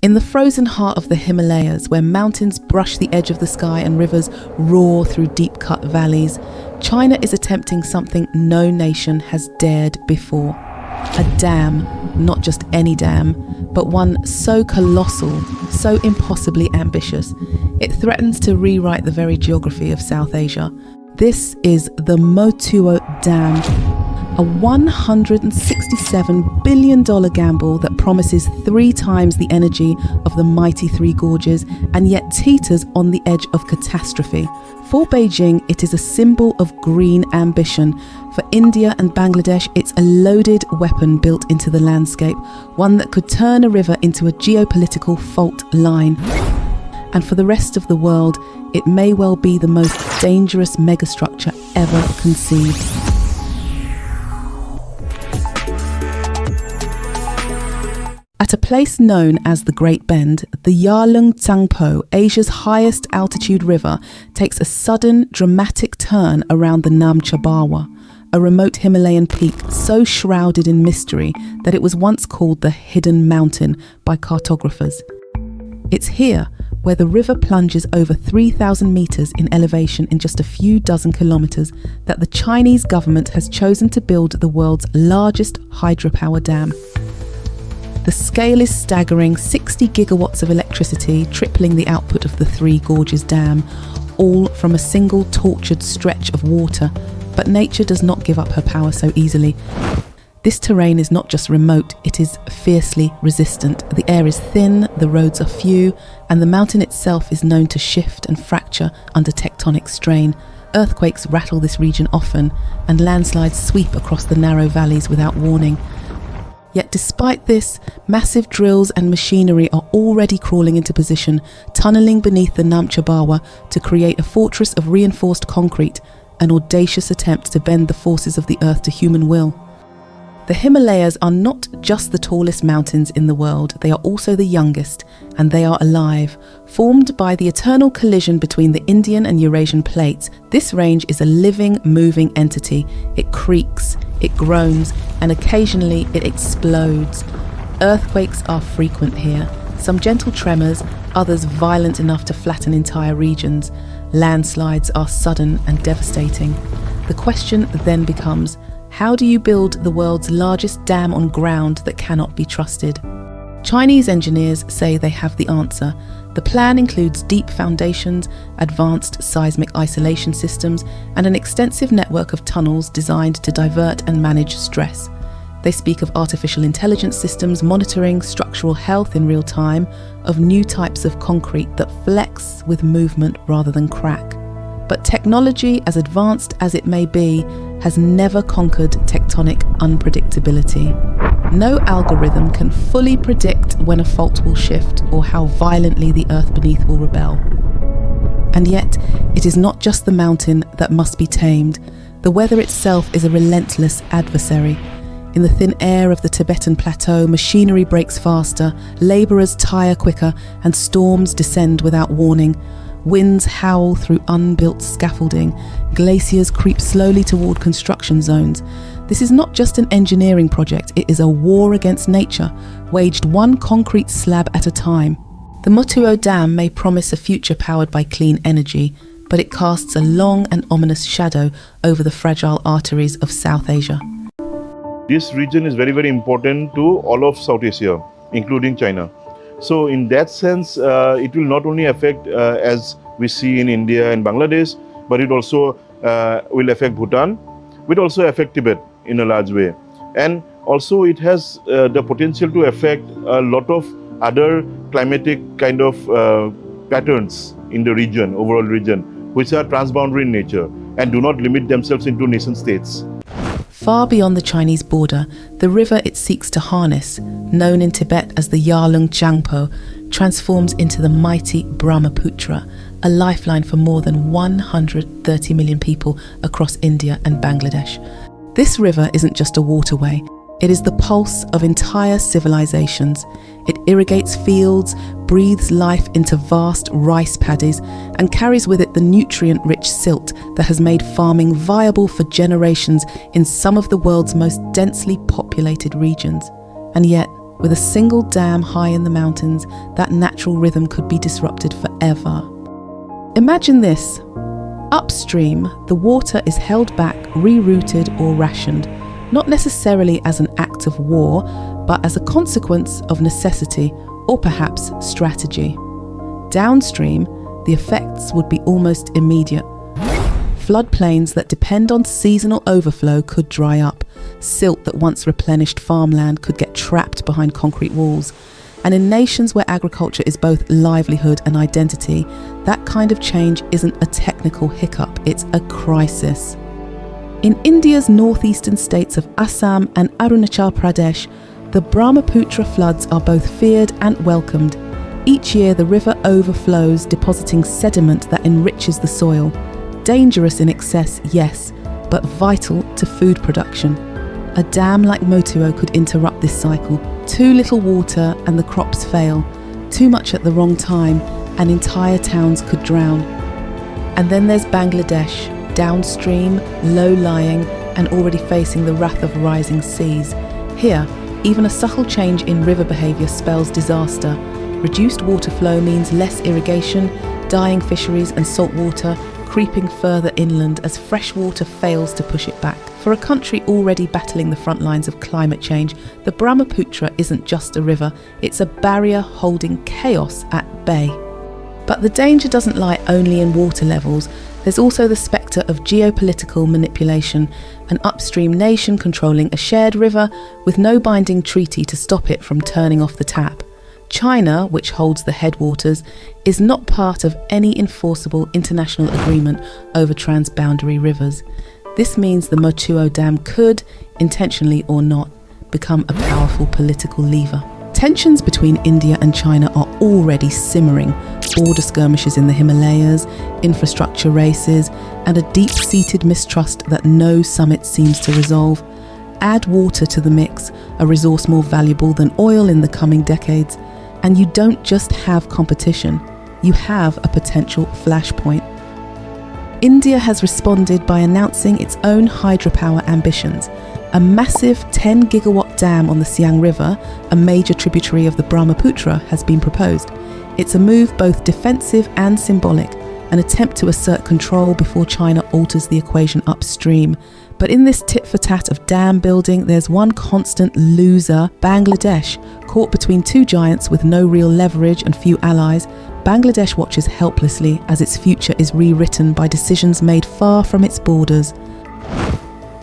In the frozen heart of the Himalayas, where mountains brush the edge of the sky and rivers roar through deep-cut valleys, China is attempting something no nation has dared before. A dam, not just any dam, but one so colossal, so impossibly ambitious, it threatens to rewrite the very geography of South Asia. This is the Motuo Dam, a $167 billion gamble that promises 3 times the energy of the mighty Three Gorges and yet teeters on the edge of catastrophe. For Beijing, it is a symbol of green ambition. For India and Bangladesh, it's a loaded weapon built into the landscape, one that could turn a river into a geopolitical fault line. And for the rest of the world, it may well be the most dangerous megastructure ever conceived. At a place known as the Great Bend, the Yarlung Tsangpo, Asia's highest altitude river, takes a sudden, dramatic turn around the Namcha Bawa, a remote Himalayan peak so shrouded in mystery that it was once called the Hidden Mountain by cartographers. It's here, where the river plunges over 3,000 meters in elevation in just a few dozen kilometers, that the Chinese government has chosen to build the world's largest hydropower dam. The scale is staggering: 60 gigawatts of electricity, tripling the output of the Three Gorges Dam, all from a single tortured stretch of water. But nature does not give up her power so easily. This terrain is not just remote, it is fiercely resistant. The air is thin, the roads are few, and the mountain itself is known to shift and fracture under tectonic strain. Earthquakes rattle this region often, and landslides sweep across the narrow valleys without warning. Yet despite this, massive drills and machinery are already crawling into position, tunnelling beneath the Namcha Bawa to create a fortress of reinforced concrete, an audacious attempt to bend the forces of the earth to human will. The Himalayas are not just the tallest mountains in the world, they are also the youngest, and they are alive. Formed by the eternal collision between the Indian and Eurasian plates, this range is a living, moving entity. It creaks, it groans, and occasionally it explodes. Earthquakes are frequent here, some gentle tremors, others violent enough to flatten entire regions. Landslides are sudden and devastating. The question then becomes, how do you build the world's largest dam on ground that cannot be trusted? Chinese engineers say they have the answer. The plan includes deep foundations, advanced seismic isolation systems, and an extensive network of tunnels designed to divert and manage stress. They speak of artificial intelligence systems monitoring structural health in real time, of new types of concrete that flex with movement rather than crack. But technology, as advanced as it may be, has never conquered tectonic unpredictability. No algorithm can fully predict when a fault will shift or how violently the earth beneath will rebel. And yet, it is not just the mountain that must be tamed. The weather itself is a relentless adversary. In the thin air of the Tibetan plateau, machinery breaks faster, labourers tire quicker, and storms descend without warning. Winds howl through unbuilt scaffolding. Glaciers creep slowly toward construction zones. This is not just an engineering project, it is a war against nature, waged one concrete slab at a time. The Motuo Dam may promise a future powered by clean energy, but it casts a long and ominous shadow over the fragile arteries of South Asia. This region is very, very important to all of South Asia, including China. So in that sense, it will not only affect, as we see in India and Bangladesh, but it also will affect Bhutan. It will also affect Tibet in a large way. And also it has the potential to affect a lot of other climatic kind of patterns in the region, overall region, which are transboundary in nature and do not limit themselves into nation states. Far beyond the Chinese border, the river it seeks to harness, known in Tibet as the Yarlung Tsangpo, transforms into the mighty Brahmaputra, a lifeline for more than 130 million people across India and Bangladesh. This river isn't just a waterway, it is the pulse of entire civilizations. It irrigates fields, breathes life into vast rice paddies, and carries with it the nutrient-rich silt that has made farming viable for generations in some of the world's most densely populated regions. And yet, With a single dam high in the mountains, that natural rhythm could be disrupted forever. Imagine this. Upstream, the water is held back, rerouted or rationed, not necessarily as an act of war, but as a consequence of necessity or perhaps strategy. Downstream, the effects would be almost immediate. Floodplains that depend on seasonal overflow could dry up. Silt that once replenished farmland could get trapped behind concrete walls. And in nations where agriculture is both livelihood and identity, that kind of change isn't a technical hiccup, it's a crisis. In India's northeastern states of Assam and Arunachal Pradesh, the Brahmaputra floods are both feared and welcomed. Each year the river overflows, depositing sediment that enriches the soil. Dangerous in excess, yes, but vital to food production. A dam like Motuo could interrupt this cycle. Too little water and the crops fail. Too much at the wrong time and entire towns could drown. And then there's Bangladesh, downstream, low-lying and already facing the wrath of rising seas. Here, even a subtle change in river behaviour spells disaster. Reduced water flow means less irrigation, dying fisheries and salt water creeping further inland as fresh water fails to push it back. For a country already battling the front lines of climate change, the Brahmaputra isn't just a river, it's a barrier holding chaos at bay. But the danger doesn't lie only in water levels. There's also the spectre of geopolitical manipulation, an upstream nation controlling a shared river with no binding treaty to stop it from turning off the tap. China, which holds the headwaters, is not part of any enforceable international agreement over transboundary rivers. This means the Motuo Dam could, intentionally or not, become a powerful political lever. Tensions between India and China are already simmering. Border skirmishes in the Himalayas, infrastructure races, and a deep-seated mistrust that no summit seems to resolve. Add water to the mix, a resource more valuable than oil in the coming decades, and you don't just have competition, you have a potential flashpoint. India has responded by announcing its own hydropower ambitions. A massive 10 gigawatt dam on the Siang River, a major tributary of the Brahmaputra, has been proposed. It's a move both defensive and symbolic, an attempt to assert control before China alters the equation upstream. But in this tit-for-tat of dam building, there's one constant loser, Bangladesh. Caught between two giants with no real leverage and few allies, Bangladesh watches helplessly as its future is rewritten by decisions made far from its borders.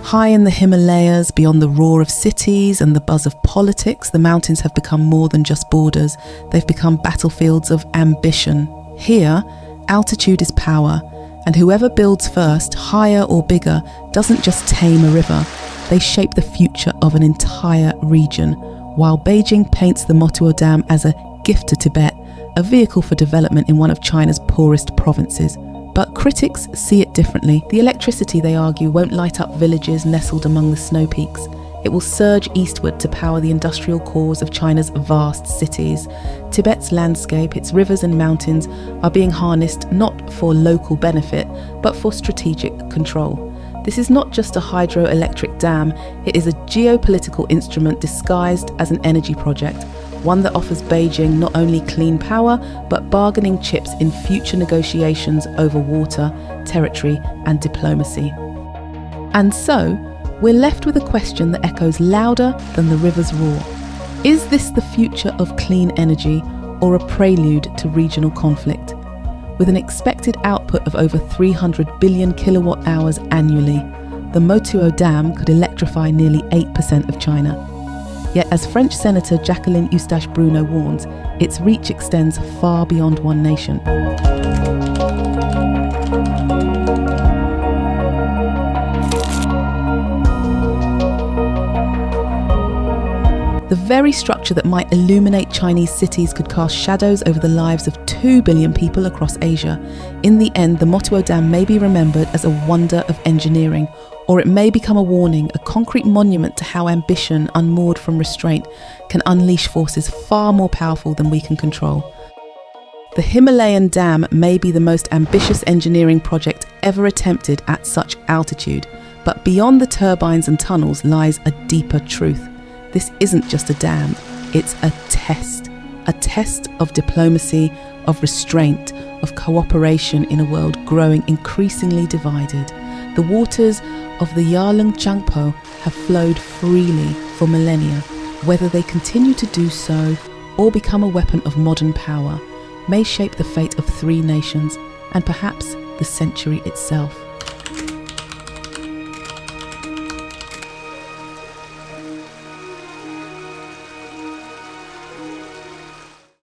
High in the Himalayas, beyond the roar of cities and the buzz of politics, the mountains have become more than just borders. They've become battlefields of ambition. Here, altitude is power, and whoever builds first, higher or bigger, doesn't just tame a river, they shape the future of an entire region, while Beijing paints the Motuo Dam as a gift to Tibet, a vehicle for development in one of China's poorest provinces. But critics see it differently. The electricity, they argue, won't light up villages nestled among the snow peaks. It will surge eastward to power the industrial cores of China's vast cities. Tibet's landscape, its rivers and mountains, are being harnessed not for local benefit, but for strategic control. This is not just a hydroelectric dam, it is a geopolitical instrument disguised as an energy project, one that offers Beijing not only clean power, but bargaining chips in future negotiations over water, territory, and diplomacy. And so, we're left with a question that echoes louder than the river's roar. Is this the future of clean energy, or a prelude to regional conflict? With an expected output of over 300 billion kilowatt-hours annually, the Motuo Dam could electrify nearly 8% of China. Yet, as French Senator Jacqueline Eustache-Bruno warns, its reach extends far beyond one nation. The very structure that might illuminate Chinese cities could cast shadows over the lives of 2 billion people across Asia. In the end, the Motuo Dam may be remembered as a wonder of engineering, or it may become a warning, a concrete monument to how ambition, unmoored from restraint, can unleash forces far more powerful than we can control. The Himalayan Dam may be the most ambitious engineering project ever attempted at such altitude, but beyond the turbines and tunnels lies a deeper truth. This isn't just a dam, It's a test of diplomacy, of restraint, of cooperation in a world growing increasingly divided. The waters of the Yarlung Changpo have flowed freely for millennia. Whether they continue to do so or become a weapon of modern power may shape the fate of 3 nations and perhaps the century itself.